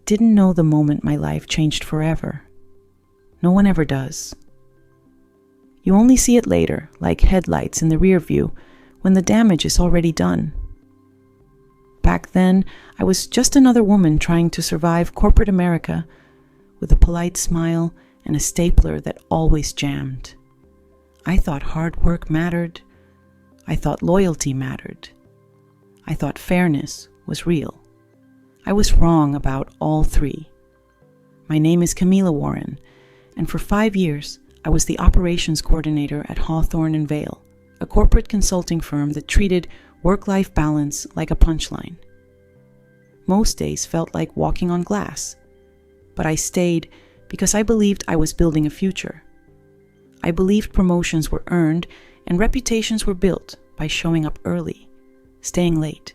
didn't know the moment my life changed forever. No one ever does. You only see it later, like headlights in the rear view, when the damage is already done. Back then, I was just another woman trying to survive corporate America with a polite smile and a stapler that always jammed. I thought hard work mattered. I thought loyalty mattered. I thought fairness was real. I was wrong about all three. My name is Camila Warren, and for 5 years, I was the operations coordinator at Hawthorne & Vale, a corporate consulting firm that treated work-life balance like a punchline. Most days felt like walking on glass, but I stayed because I believed I was building a future. I believed promotions were earned and reputations were built by showing up early, staying late,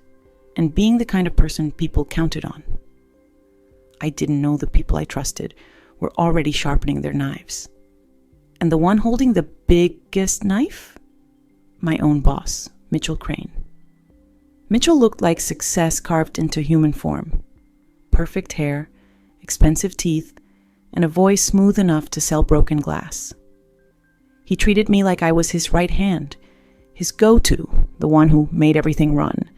and being the kind of person people counted on. I didn't know the people I trusted were already sharpening their knives. And the one holding the biggest knife? My own boss, Mitchell Crane. Mitchell looked like success carved into human form. Perfect hair, expensive teeth, and a voice smooth enough to sell broken glass. He treated me like I was his right hand, his go-to, the one who made everything run.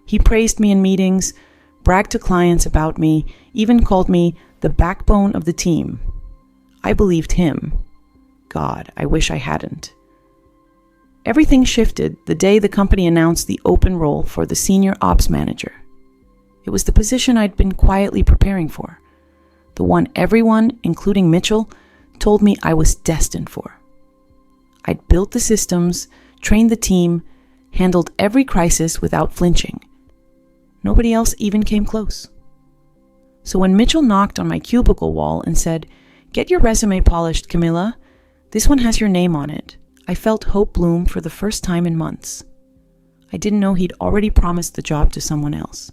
He praised me in meetings, bragged to clients about me, even called me the backbone of the team. I believed him. God, I wish I hadn't. Everything shifted the day the company announced the open role for the senior ops manager. It was the position I'd been quietly preparing for, the one everyone, including Mitchell, told me I was destined for. I'd built the systems, trained the team, handled every crisis without flinching. Nobody else even came close. So when Mitchell knocked on my cubicle wall and said, "Get your resume polished, Camila. This one has your name on it," I felt hope bloom for the first time in months. I didn't know he'd already promised the job to someone else.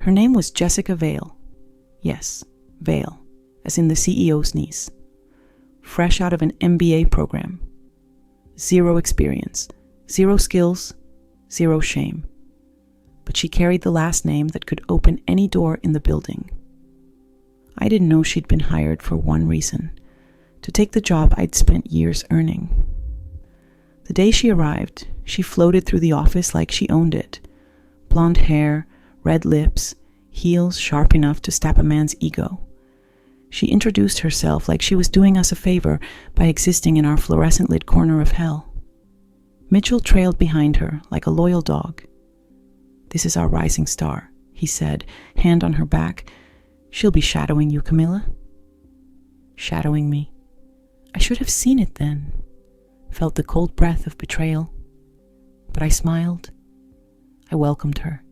Her name was Jessica Vale. Yes, Vale, as in the CEO's niece. Fresh out of an MBA program. 0 experience, 0 skills, 0 shame. But she carried the last name that could open any door in the building. I didn't know she'd been hired for one reason: to take the job I'd spent years earning. The day she arrived, she floated through the office like she owned it. Blonde hair, red lips, heels sharp enough to stab a man's ego. She introduced herself like she was doing us a favor by existing in our fluorescent-lit corner of hell. Mitchell trailed behind her like a loyal dog. "This is our rising star," he said, hand on her back. "She'll be shadowing you, Camila." Shadowing me. I should have seen it then. Felt the cold breath of betrayal. But I smiled. I welcomed her.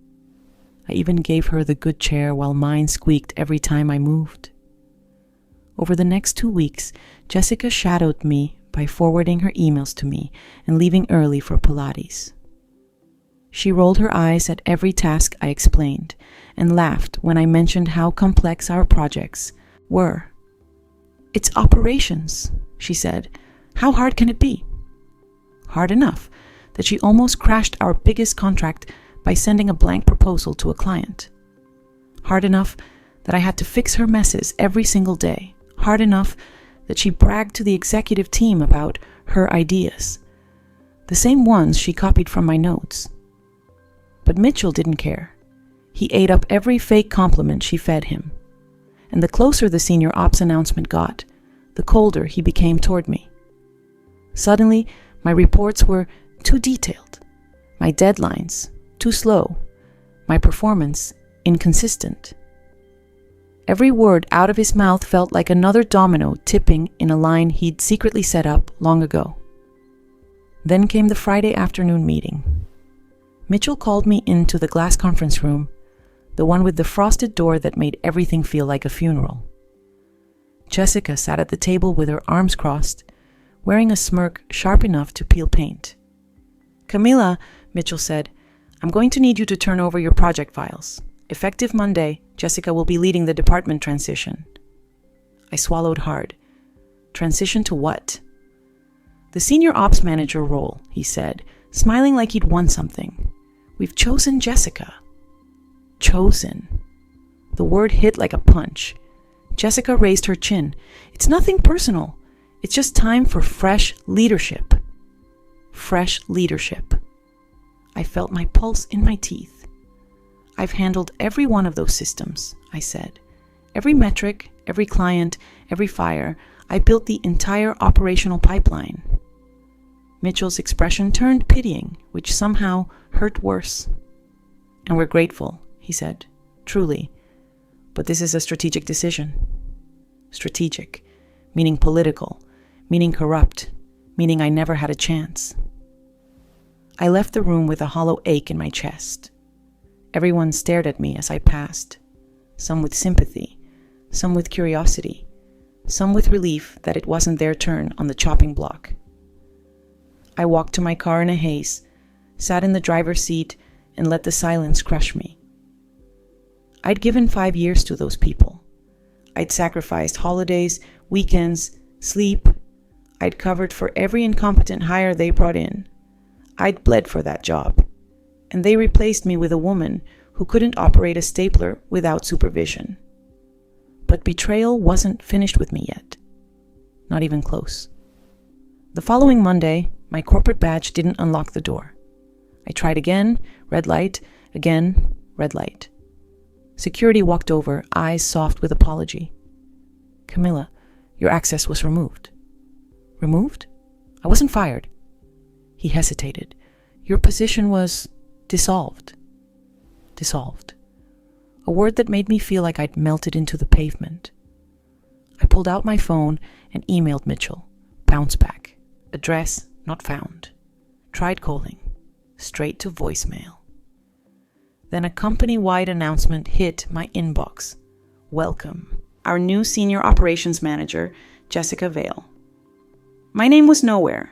I even gave her the good chair while mine squeaked every time I moved. Over the next 2 weeks, Jessica shadowed me by forwarding her emails to me and leaving early for Pilates. She rolled her eyes at every task I explained and laughed when I mentioned how complex our projects were. "It's operations," she said. "How hard can it be?" Hard enough that she almost crashed our biggest contract by sending a blank proposal to a client. Hard enough that I had to fix her messes every single day. Hard enough that she bragged to the executive team about her ideas, the same ones she copied from my notes. But Mitchell didn't care. He ate up every fake compliment she fed him. And the closer the senior ops announcement got, the colder he became toward me. Suddenly, my reports were too detailed, my deadlines too slow, my performance inconsistent. Every word out of his mouth felt like another domino tipping in a line he'd secretly set up long ago. Then came the Friday afternoon meeting. Mitchell called me into the glass conference room, the one with the frosted door that made everything feel like a funeral. Jessica sat at the table with her arms crossed, wearing a smirk sharp enough to peel paint. "Camila," Mitchell said, "I'm going to need you to turn over your project files. Effective Monday, Jessica will be leading the department transition." I swallowed hard. Transition to what? "The senior ops manager role," he said, smiling like he'd won something. "We've chosen Jessica." Chosen? The word hit like a punch. Jessica raised her chin. It's nothing personal. It's just time for fresh leadership. Fresh leadership. I felt my pulse in my teeth. I've handled every one of those systems, I said. Every metric, every client, every fire. I built the entire operational pipeline. Mitchell's expression turned pitying, which somehow hurt worse. And we're grateful, he said, truly. But this is a strategic decision. Strategic, meaning political, meaning corrupt, meaning I never had a chance. I left the room with a hollow ache in my chest. Everyone stared at me as I passed, some with sympathy, some with curiosity, some with relief that it wasn't their turn on the chopping block. I walked to my car in a haze, sat in the driver's seat, and let the silence crush me. I'd given 5 years to those people. I'd sacrificed holidays, weekends, sleep. I'd covered for every incompetent hire they brought in. I'd bled for that job. And they replaced me with a woman who couldn't operate a stapler without supervision. But betrayal wasn't finished with me yet. Not even close. The following Monday, my corporate badge didn't unlock the door. I tried again, red light, again, red light. Security walked over, eyes soft with apology. Camilla, your access was removed. Removed? I wasn't fired. He hesitated. Your position was dissolved. Dissolved. A word that made me feel like I'd melted into the pavement. I pulled out my phone and emailed Mitchell. Bounce back. Address not found. Tried calling. Straight to voicemail. Then a company-wide announcement hit my inbox. Welcome, our new senior operations manager, Jessica Vale. My name was nowhere.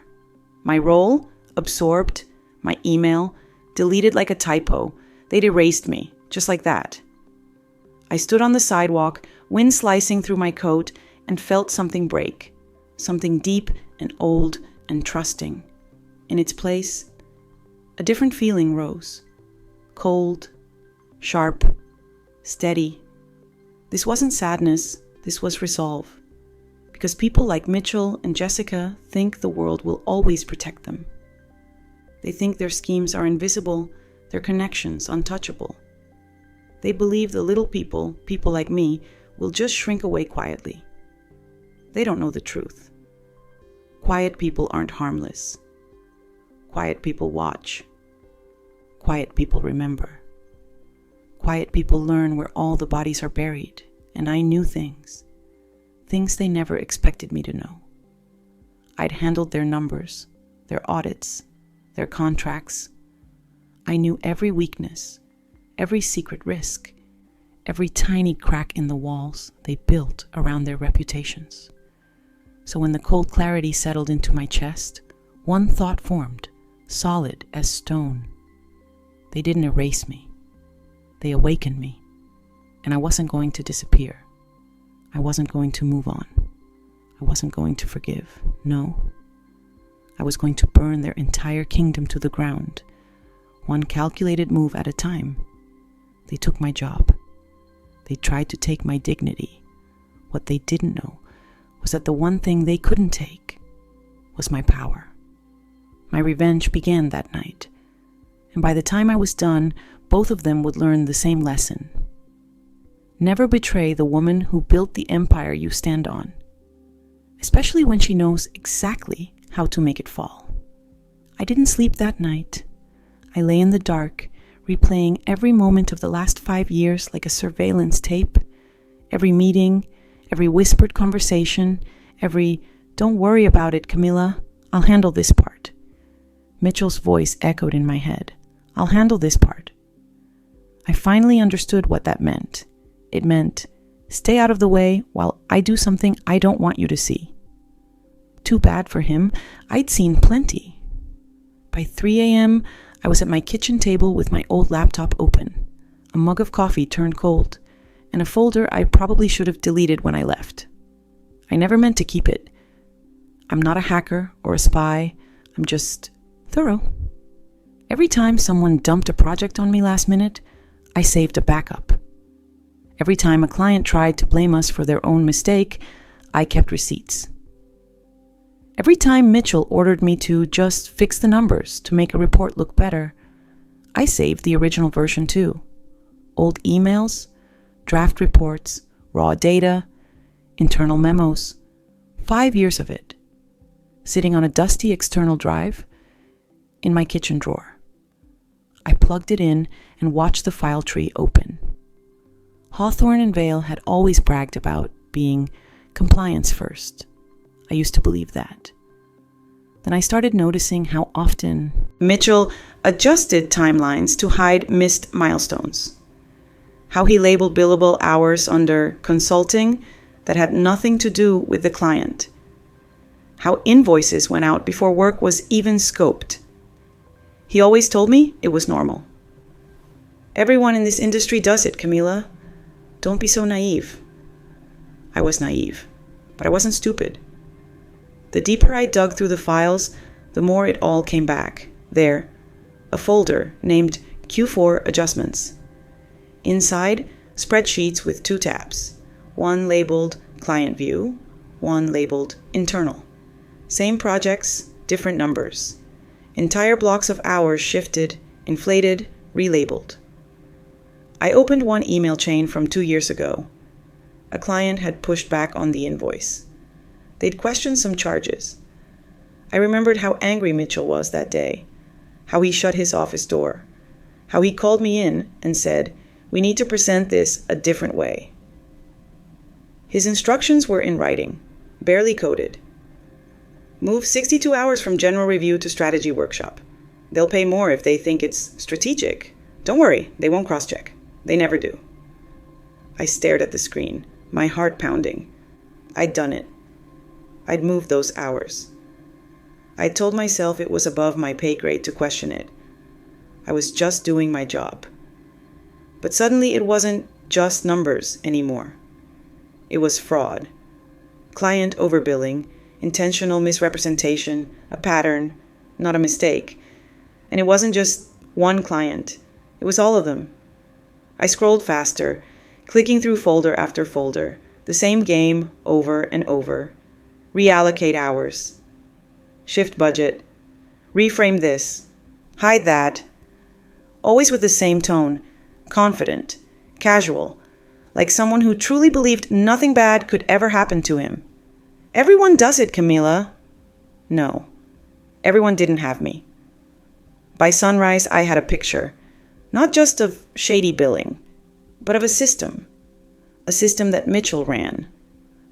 My role, absorbed. My email, deleted like a typo. They'd erased me, just like that. I stood on the sidewalk, wind slicing through my coat, and felt something break. Something deep and old and trusting. In its place, a different feeling rose. Cold, sharp, steady. This wasn't sadness, this was resolve. Because people like Mitchell and Jessica think the world will always protect them. They think their schemes are invisible, their connections untouchable. They believe the little people like me, will just shrink away quietly. They don't know the truth. Quiet people aren't harmless. Quiet people watch. Quiet people remember. Quiet people learn where all the bodies are buried, and I knew things they never expected me to know. I'd handled their numbers, their audits, their contracts. I knew every weakness, every secret risk, every tiny crack in the walls they built around their reputations. So when the cold clarity settled into my chest, one thought formed, solid as stone. They didn't erase me. They awakened me. And I wasn't going to disappear. I wasn't going to move on. I wasn't going to forgive. No. I was going to burn their entire kingdom to the ground, one calculated move at a time. They took my job. They tried to take my dignity. What they didn't know was that the one thing they couldn't take was my power. My revenge began that night, and by the time I was done, both of them would learn the same lesson. Never betray the woman who built the empire you stand on, especially when she knows exactly how to make it fall. I didn't sleep that night. I lay in the dark, replaying every moment of the last 5 years like a surveillance tape, every meeting, every whispered conversation, every, "Don't worry about it, Camilla, I'll handle this part." Mitchell's voice echoed in my head. "I'll handle this part." I finally understood what that meant. It meant, stay out of the way while I do something I don't want you to see. Too bad for him, I'd seen plenty. By 3 a.m., I was at my kitchen table with my old laptop open, a mug of coffee turned cold, and a folder I probably should have deleted when I left. I never meant to keep it. I'm not a hacker or a spy. I'm just thorough. Every time someone dumped a project on me last minute, I saved a backup. Every time a client tried to blame us for their own mistake, I kept receipts. Every time Mitchell ordered me to just fix the numbers to make a report look better, I saved the original version too. Old emails, draft reports, raw data, internal memos, 5 years of it, sitting on a dusty external drive in my kitchen drawer. I plugged it in and watched the file tree open. Hawthorne and Vale had always bragged about being compliance first. I used to believe that. Then I started noticing how often Mitchell adjusted timelines to hide missed milestones. How he labeled billable hours under consulting that had nothing to do with the client. How invoices went out before work was even scoped. He always told me it was normal. Everyone in this industry does it, Camila. Don't be so naive. I was naive, but I wasn't stupid. The deeper I dug through the files, the more it all came back. There, a folder named Q4 Adjustments. Inside, spreadsheets with 2 tabs. One labeled Client View, one labeled Internal. Same projects, different numbers. Entire blocks of hours shifted, inflated, relabeled. I opened one email chain from 2 years ago. A client had pushed back on the invoice. They'd questioned some charges. I remembered how angry Mitchell was that day, how he shut his office door, how he called me in and said, "We need to present this a different way." His instructions were in writing, barely coded. Move 62 hours from general review to strategy workshop. They'll pay more if they think it's strategic. Don't worry, they won't cross-check. They never do. I stared at the screen, my heart pounding. I'd done it. I'd moved those hours. I told myself it was above my pay grade to question it. I was just doing my job. But suddenly it wasn't just numbers anymore. It was fraud. Client overbilling, intentional misrepresentation, a pattern, not a mistake. And it wasn't just one client. It was all of them. I scrolled faster, clicking through folder after folder, the same game over and over. Reallocate hours. Shift budget. Reframe this. Hide that. Always with the same tone, confident, casual, like someone who truly believed nothing bad could ever happen to him. Everyone does it, Camila. No, everyone didn't have me. By sunrise, I had a picture, not just of shady billing, but of a system that Mitchell ran,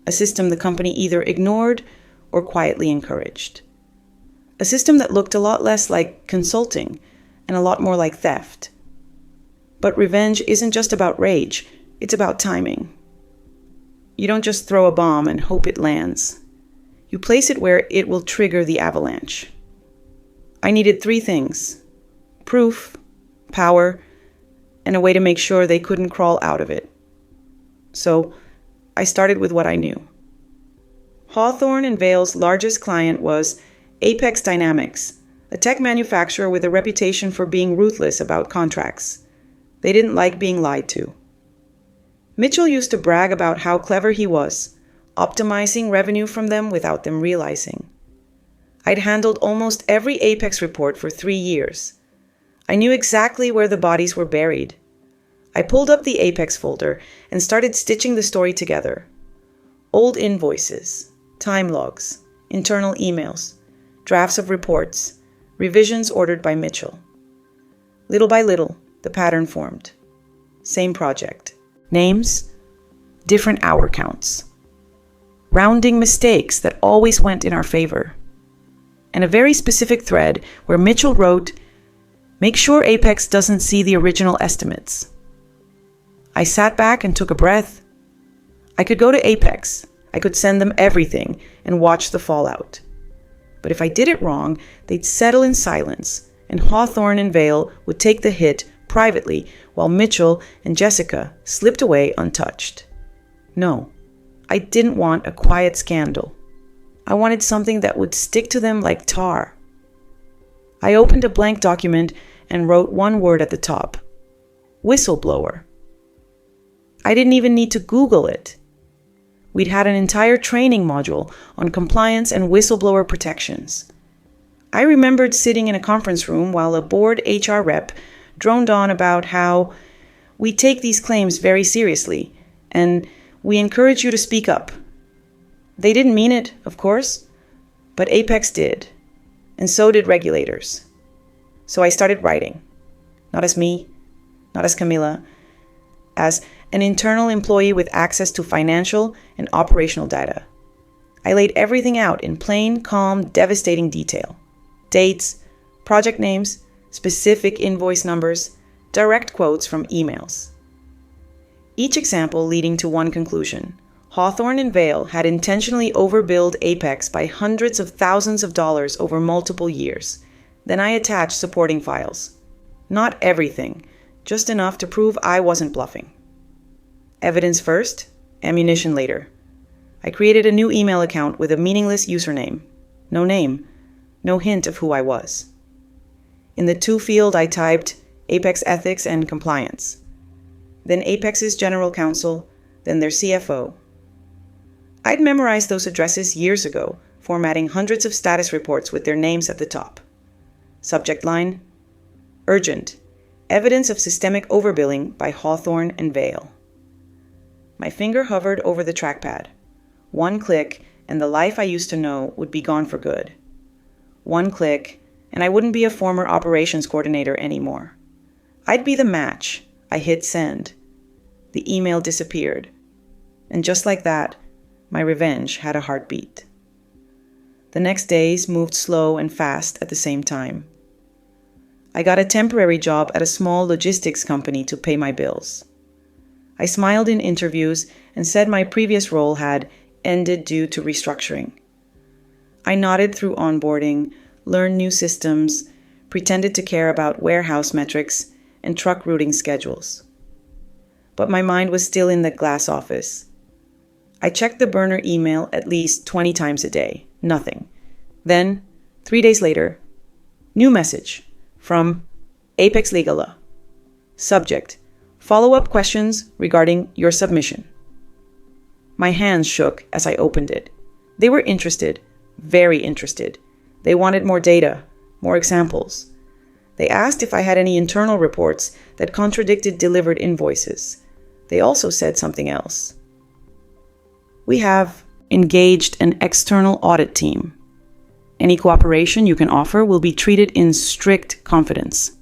a system the company either ignored or quietly encouraged, a system that looked a lot less like consulting and a lot more like theft. But revenge isn't just about rage, it's about timing. You don't just throw a bomb and hope it lands. You place it where it will trigger the avalanche. I needed 3 things: proof, power, and a way to make sure they couldn't crawl out of it. So I started with what I knew. Hawthorne and Vale's largest client was Apex Dynamics, a tech manufacturer with a reputation for being ruthless about contracts. They didn't like being lied to. Mitchell used to brag about how clever he was, optimizing revenue from them without them realizing. I'd handled almost every Apex report for 3 years. I knew exactly where the bodies were buried. I pulled up the Apex folder and started stitching the story together. Old invoices, time logs, internal emails, drafts of reports, revisions ordered by Mitchell. Little by little, the pattern formed. Same project. Names, different hour counts. Rounding mistakes that always went in our favor. And a very specific thread where Mitchell wrote, "Make sure Apex doesn't see the original estimates." I sat back and took a breath. I could go to Apex. I could send them everything and watch the fallout. But if I did it wrong, they'd settle in silence, and Hawthorne and Vale would take the hit privately while Mitchell and Jessica slipped away untouched. No, I didn't want a quiet scandal. I wanted something that would stick to them like tar. I opened a blank document and wrote one word at the top: Whistleblower. I didn't even need to Google it. We'd had an entire training module on compliance and whistleblower protections. I remembered sitting in a conference room while a board HR rep droned on about how we take these claims very seriously and we encourage you to speak up. They didn't mean it, of course, but Apex did, and so did regulators. So I started writing, not as me, not as Camila, as an internal employee with access to financial and operational data. I laid everything out in plain, calm, devastating detail. Dates, project names, specific invoice numbers, direct quotes from emails. Each example leading to one conclusion. Hawthorne and Vail had intentionally overbilled Apex by hundreds of thousands of dollars over multiple years. Then I attached supporting files. Not everything, just enough to prove I wasn't bluffing. Evidence first, ammunition later. I created a new email account with a meaningless username. No name, no hint of who I was. In the to field, I typed Apex Ethics and Compliance. Then Apex's General Counsel, then their CFO. I'd memorized those addresses years ago, formatting hundreds of status reports with their names at the top. Subject line, Urgent, Evidence of Systemic Overbilling by Hawthorne and Vail. My finger hovered over the trackpad. One click, and the life I used to know would be gone for good. One click, and I wouldn't be a former operations coordinator anymore. I'd be the match. I hit send. The email disappeared. And just like that, my revenge had a heartbeat. The next days moved slow and fast at the same time. I got a temporary job at a small logistics company to pay my bills. I smiled in interviews and said my previous role had ended due to restructuring. I nodded through onboarding, learned new systems, pretended to care about warehouse metrics and truck routing schedules. But my mind was still in the glass office. I checked the burner email at least 20 times a day. Nothing. Then, 3 days later, new message from Apex Legal. Subject, follow-up questions regarding your submission. My hands shook as I opened it. They were interested, very interested. They wanted more data, more examples. They asked if I had any internal reports that contradicted delivered invoices. They also said something else. We have engaged an external audit team. Any cooperation you can offer will be treated in strict confidence.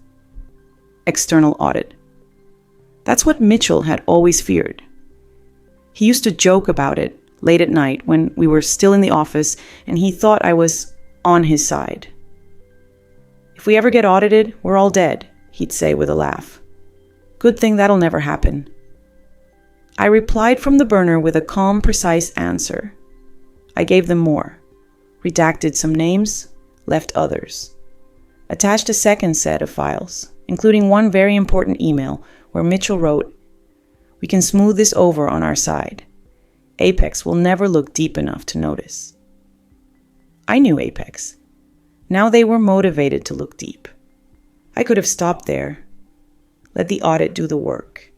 External audit. That's what Mitchell had always feared. He used to joke about it late at night when we were still in the office and he thought I was on his side. If we ever get audited, we're all dead, he'd say with a laugh. Good thing that'll never happen. I replied from the burner with a calm, precise answer. I gave them more. Redacted some names, left others. Attached a second set of files, including one very important email where Mitchell wrote, "We can smooth this over on our side. Apex will never look deep enough to notice." I knew Apex. Now they were motivated to look deep. I could have stopped there. Let the audit do the work.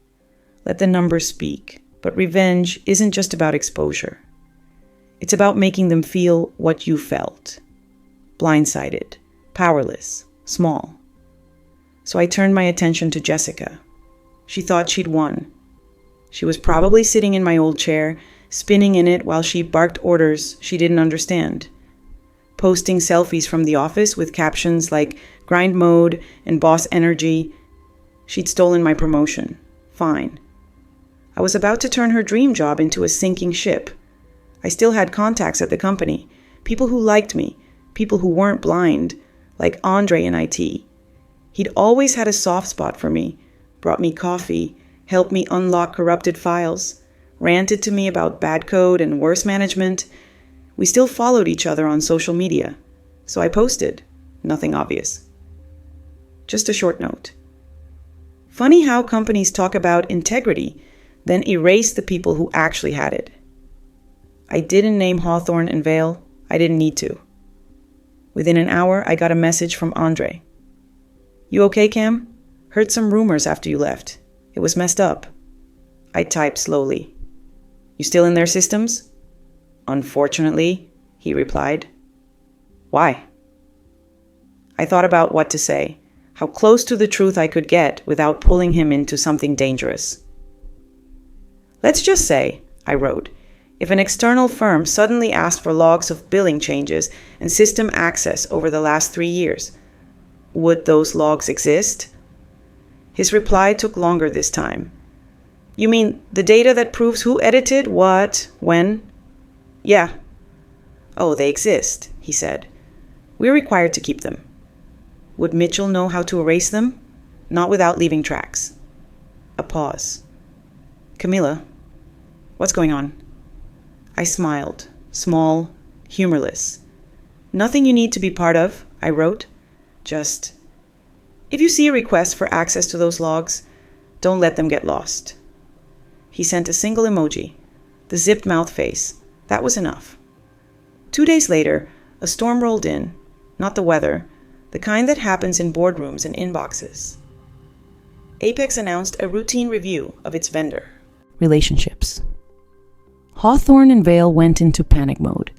Let the numbers speak. But revenge isn't just about exposure. It's about making them feel what you felt. Blindsided, powerless, small. So I turned my attention to Jessica. She thought she'd won. She was probably sitting in my old chair, spinning in it while she barked orders she didn't understand. Posting selfies from the office with captions like grind mode and boss energy. She'd stolen my promotion. Fine. I was about to turn her dream job into a sinking ship. I still had contacts at the company, people who liked me, people who weren't blind, like Andre in IT. He'd always had a soft spot for me, brought me coffee, helped me unlock corrupted files, ranted to me about bad code and worse management. We still followed each other on social media, so I posted. Nothing obvious. Just a short note. Funny how companies talk about integrity, then erase the people who actually had it. I didn't name Hawthorne and Vail. I didn't need to. Within an hour, I got a message from Andre. "You okay, Cam? Heard some rumors after you left. It was messed up." I typed slowly. You still in their systems? Unfortunately, he replied. Why? I thought about what to say, how close to the truth I could get without pulling him into something dangerous. Let's just say, I wrote, if an external firm suddenly asked for logs of billing changes and system access over the last 3 years, would those logs exist? His reply took longer this time. You mean the data that proves who edited, what, when? Yeah. Oh, they exist, he said. We're required to keep them. Would Mitchell know how to erase them? Not without leaving tracks. A pause. Camilla, what's going on? I smiled, small, humorless. Nothing you need to be part of, I wrote. Just, if you see a request for access to those logs, don't let them get lost. He sent a single emoji, the zipped mouth face. That was enough. 2 days later, a storm rolled in, not the weather, the kind that happens in boardrooms and inboxes. Apex announced a routine review of its vendor. Relationships. Hawthorne and Vale went into panic mode.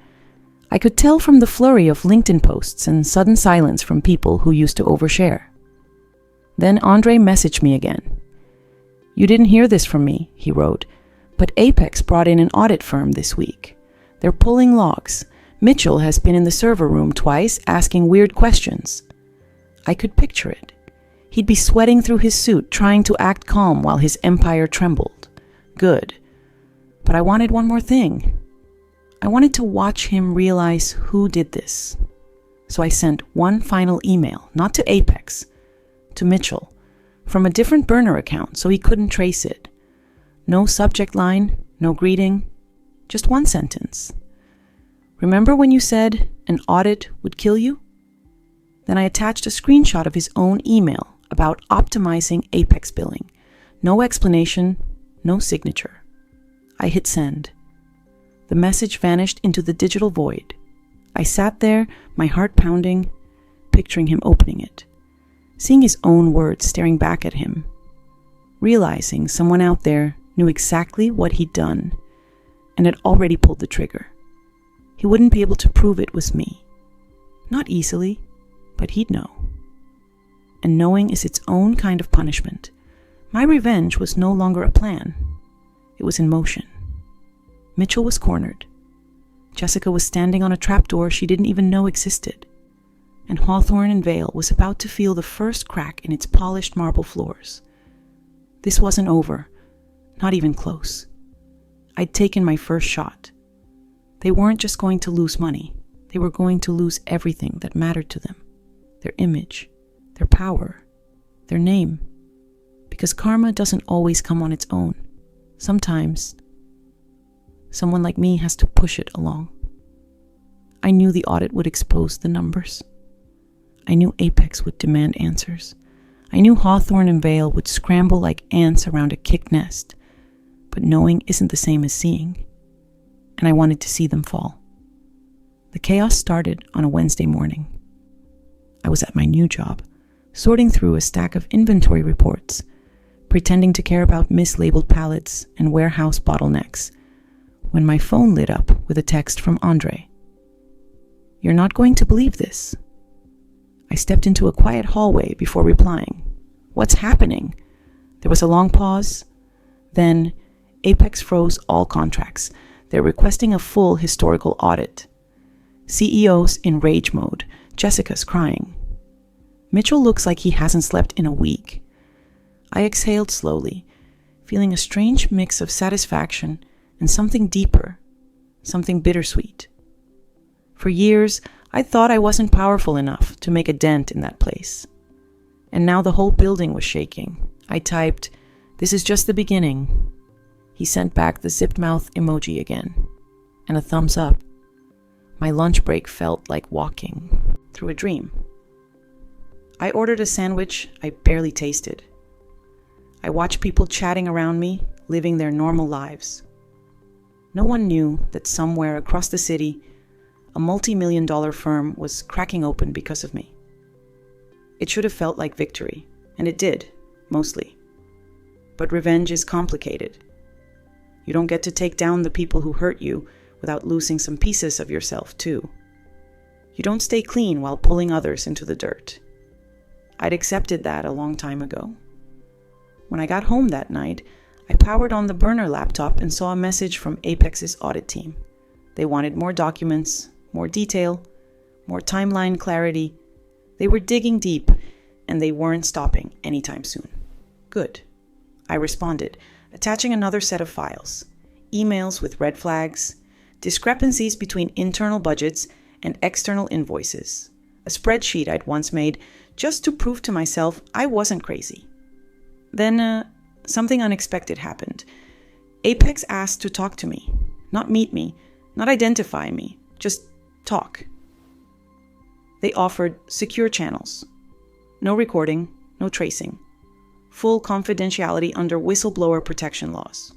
I could tell from the flurry of LinkedIn posts and sudden silence from people who used to overshare. Then Andre messaged me again. You didn't hear this from me, he wrote, but Apex brought in an audit firm this week. They're pulling logs. Mitchell has been in the server room twice asking weird questions. I could picture it. He'd be sweating through his suit trying to act calm while his empire trembled. Good. But I wanted one more thing. I wanted to watch him realize who did this. So I sent one final email, not to Apex, to Mitchell, from a different burner account so he couldn't trace it. No subject line, no greeting, just one sentence. Remember when you said an audit would kill you? Then I attached a screenshot of his own email about optimizing Apex billing. No explanation, no signature. I hit send. The message vanished into the digital void. I sat there, my heart pounding, picturing him opening it, seeing his own words staring back at him, realizing someone out there knew exactly what he'd done and had already pulled the trigger. He wouldn't be able to prove it was me. Not easily, but he'd know. And knowing is its own kind of punishment. My revenge was no longer a plan. It was in motion. Mitchell was cornered. Jessica was standing on a trapdoor she didn't even know existed. And Hawthorne and Vale was about to feel the first crack in its polished marble floors. This wasn't over. Not even close. I'd taken my first shot. They weren't just going to lose money. They were going to lose everything that mattered to them. Their image, their power, their name. Because karma doesn't always come on its own. Sometimes, someone like me has to push it along. I knew the audit would expose the numbers. I knew Apex would demand answers. I knew Hawthorne and Vale would scramble like ants around a kicked nest. But knowing isn't the same as seeing. And I wanted to see them fall. The chaos started on a Wednesday morning. I was at my new job, sorting through a stack of inventory reports, pretending to care about mislabeled pallets and warehouse bottlenecks, when my phone lit up with a text from Andre. You're not going to believe this. I stepped into a quiet hallway before replying. What's happening? There was a long pause. Then, Apex froze all contracts. They're requesting a full historical audit. CEO's in rage mode. Jessica's crying. Mitchell looks like he hasn't slept in a week. I exhaled slowly, feeling a strange mix of satisfaction and something deeper, something bittersweet. For years, I thought I wasn't powerful enough to make a dent in that place. And now the whole building was shaking. I typed, "This is just the beginning." He sent back the zipped mouth emoji again, and a thumbs up. My lunch break felt like walking through a dream. I ordered a sandwich I barely tasted. I watched people chatting around me, living their normal lives. No one knew that somewhere across the city, a multi-million-dollar firm was cracking open because of me. It should have felt like victory, and it did, mostly. But revenge is complicated. You don't get to take down the people who hurt you without losing some pieces of yourself, too. You don't stay clean while pulling others into the dirt. I'd accepted that a long time ago. When I got home that night, I powered on the burner laptop and saw a message from Apex's audit team. They wanted more documents, more detail, more timeline clarity. They were digging deep, and they weren't stopping anytime soon. Good. I responded, attaching another set of files, emails with red flags, discrepancies between internal budgets and external invoices, a spreadsheet I'd once made just to prove to myself I wasn't crazy. Then something unexpected happened. Apex asked to talk to me, not meet me, not identify me, just talk. They offered secure channels. No recording, no tracing. Full confidentiality under whistleblower protection laws.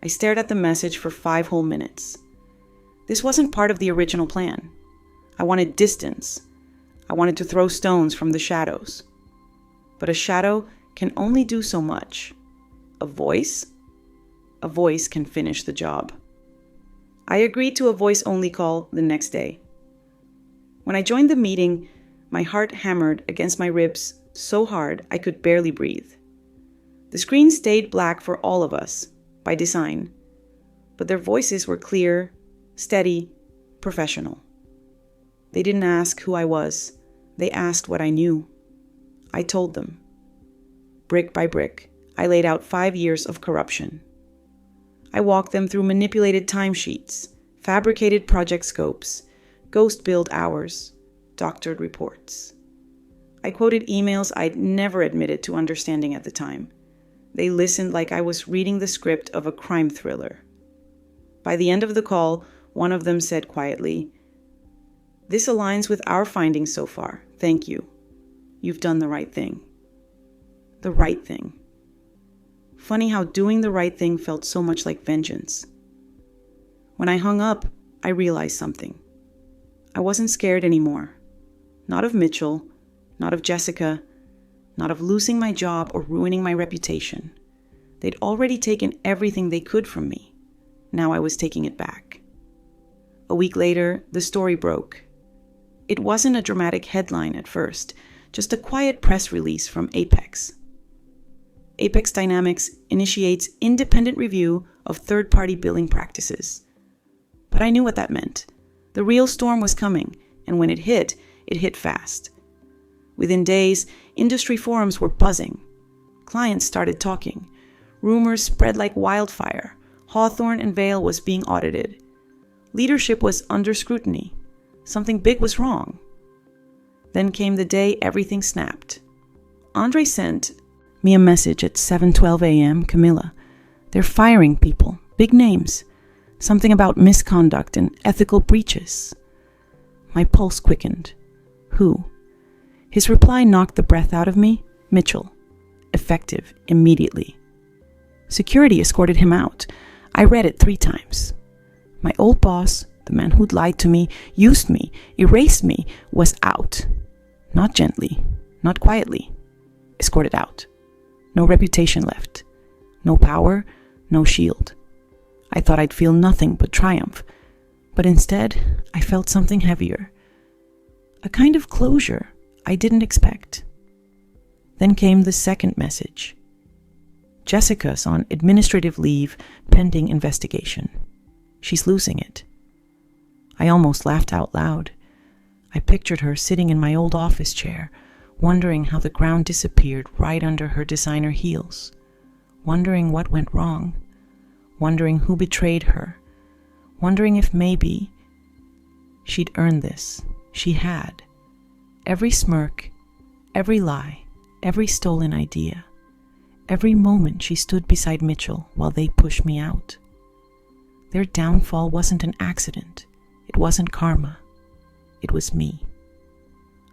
I stared at the message for 5 whole minutes. This wasn't part of the original plan. I wanted distance. I wanted to throw stones from the shadows. But a shadow can only do so much. A voice can finish the job. I agreed to a voice-only call the next day. When I joined the meeting, my heart hammered against my ribs so hard I could barely breathe. The screen stayed black for all of us, by design, but their voices were clear, steady, professional. They didn't ask who I was. They asked what I knew. I told them. Brick by brick, I laid out 5 years of corruption. I walked them through manipulated timesheets, fabricated project scopes, ghost-billed hours, doctored reports. I quoted emails I'd never admitted to understanding at the time. They listened like I was reading the script of a crime thriller. By the end of the call, one of them said quietly, "This aligns with our findings so far. Thank you. You've done the right thing." The right thing. Funny how doing the right thing felt so much like vengeance. When I hung up, I realized something. I wasn't scared anymore. Not of Mitchell, not of Jessica, not of losing my job or ruining my reputation. They'd already taken everything they could from me. Now I was taking it back. A week later, the story broke. It wasn't a dramatic headline at first, just a quiet press release from Apex. Apex Dynamics initiates independent review of third-party billing practices. But I knew what that meant. The real storm was coming, and when it hit fast. Within days, industry forums were buzzing. Clients started talking. Rumors spread like wildfire. Hawthorne and Vail was being audited. Leadership was under scrutiny. Something big was wrong. Then came the day everything snapped. Andre sent me a message at 7:12 a.m. Camilla. They're firing people, big names. Something about misconduct and ethical breaches. My pulse quickened. Who? His reply knocked the breath out of me. Mitchell. Effective immediately. Security escorted him out. I read it 3 times. My old boss, the man who'd lied to me, used me, erased me, was out. Not gently, not quietly. Escorted out. No reputation left. No power, no shield. I thought I'd feel nothing but triumph. But instead, I felt something heavier. A kind of closure I didn't expect. Then came the second message. Jessica's on administrative leave pending investigation. She's losing it. I almost laughed out loud. I pictured her sitting in my old office chair, wondering how the ground disappeared right under her designer heels, wondering what went wrong, wondering who betrayed her, wondering if maybe she'd earned this. She had. Every smirk, every lie, every stolen idea, every moment she stood beside Mitchell while they pushed me out. Their downfall wasn't an accident. It wasn't karma. It was me.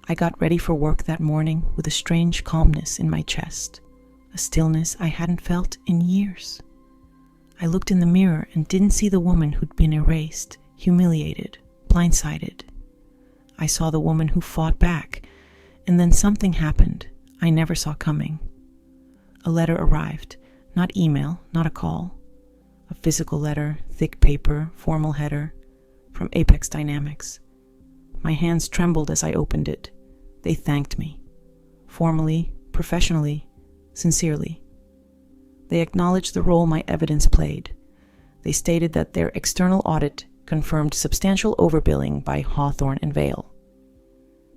I got ready for work that morning with a strange calmness in my chest, a stillness I hadn't felt in years. I looked in the mirror and didn't see the woman who'd been erased, humiliated, blindsided. I saw the woman who fought back, and then something happened I never saw coming. A letter arrived, not email, not a call. A physical letter, thick paper, formal header, from Apex Dynamics. My hands trembled as I opened it. They thanked me. Formally, professionally, sincerely. They acknowledged the role my evidence played. They stated that their external audit confirmed substantial overbilling by Hawthorne and Vale.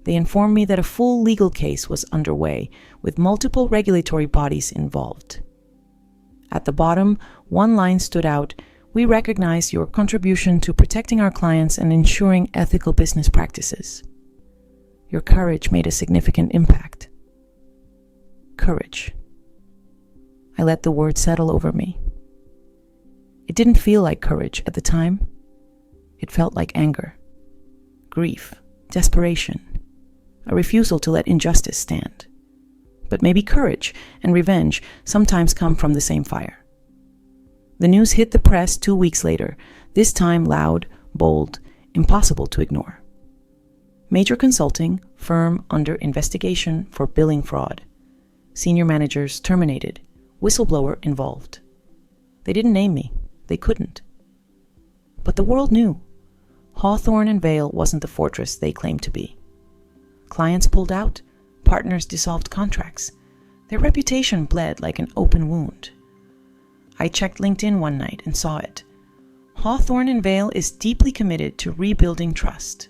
They informed me that a full legal case was underway, with multiple regulatory bodies involved. At the bottom, one line stood out: "We recognize your contribution to protecting our clients and ensuring ethical business practices. Your courage made a significant impact." Courage. I let the word settle over me. It didn't feel like courage at the time. It felt like anger, grief, desperation, a refusal to let injustice stand. But maybe courage and revenge sometimes come from the same fire. The news hit the press 2 weeks later, this time loud, bold, impossible to ignore. Major consulting firm under investigation for billing fraud. Senior managers terminated. Whistleblower involved. They didn't name me. They couldn't. But the world knew. Hawthorne and Vale wasn't the fortress they claimed to be. Clients pulled out. Partners dissolved contracts. Their reputation bled like an open wound. I checked LinkedIn one night and saw it. Hawthorne and Vale is deeply committed to rebuilding trust.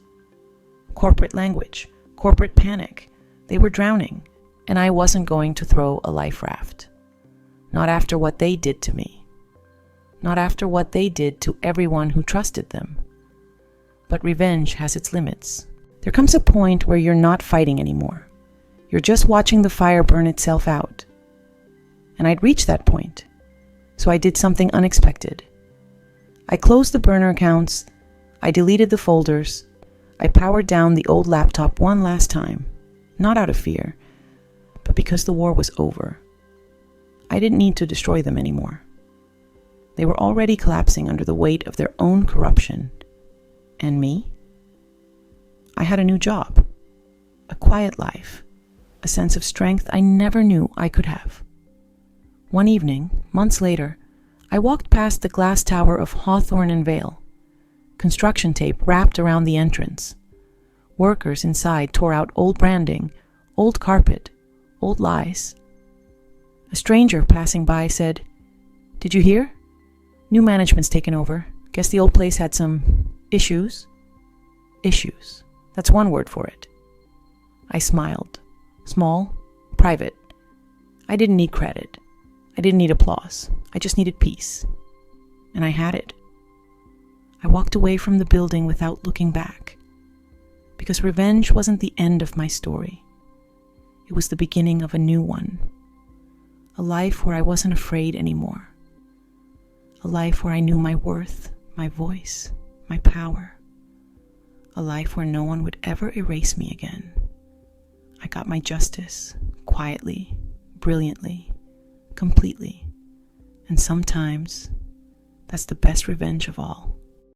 Corporate language, corporate panic. They were drowning, and I wasn't going to throw a life raft. Not after what they did to me. Not after what they did to everyone who trusted them. But revenge has its limits. There comes a point where you're not fighting anymore. You're just watching the fire burn itself out. And I'd reached that point. So I did something unexpected. I closed the burner accounts. I deleted the folders. I powered down the old laptop one last time. Not out of fear, but because the war was over. I didn't need to destroy them anymore. They were already collapsing under the weight of their own corruption. And me? I had a new job. A quiet life. A sense of strength I never knew I could have. One evening, months later, I walked past the glass tower of Hawthorne and Vale. Construction tape wrapped around the entrance. Workers inside tore out old branding, old carpet, old lies. A stranger passing by said, "Did you hear? New management's taken over. Guess the old place had some issues." Issues. That's one word for it. I smiled. Small, private. I didn't need credit. I didn't need applause. I just needed peace. And I had it. I walked away from the building without looking back. Because revenge wasn't the end of my story. It was the beginning of a new one. A life where I wasn't afraid anymore. A life where I knew my worth, my voice, my power. A life where no one would ever erase me again. I got my justice, quietly, brilliantly, completely. And sometimes, that's the best revenge of all.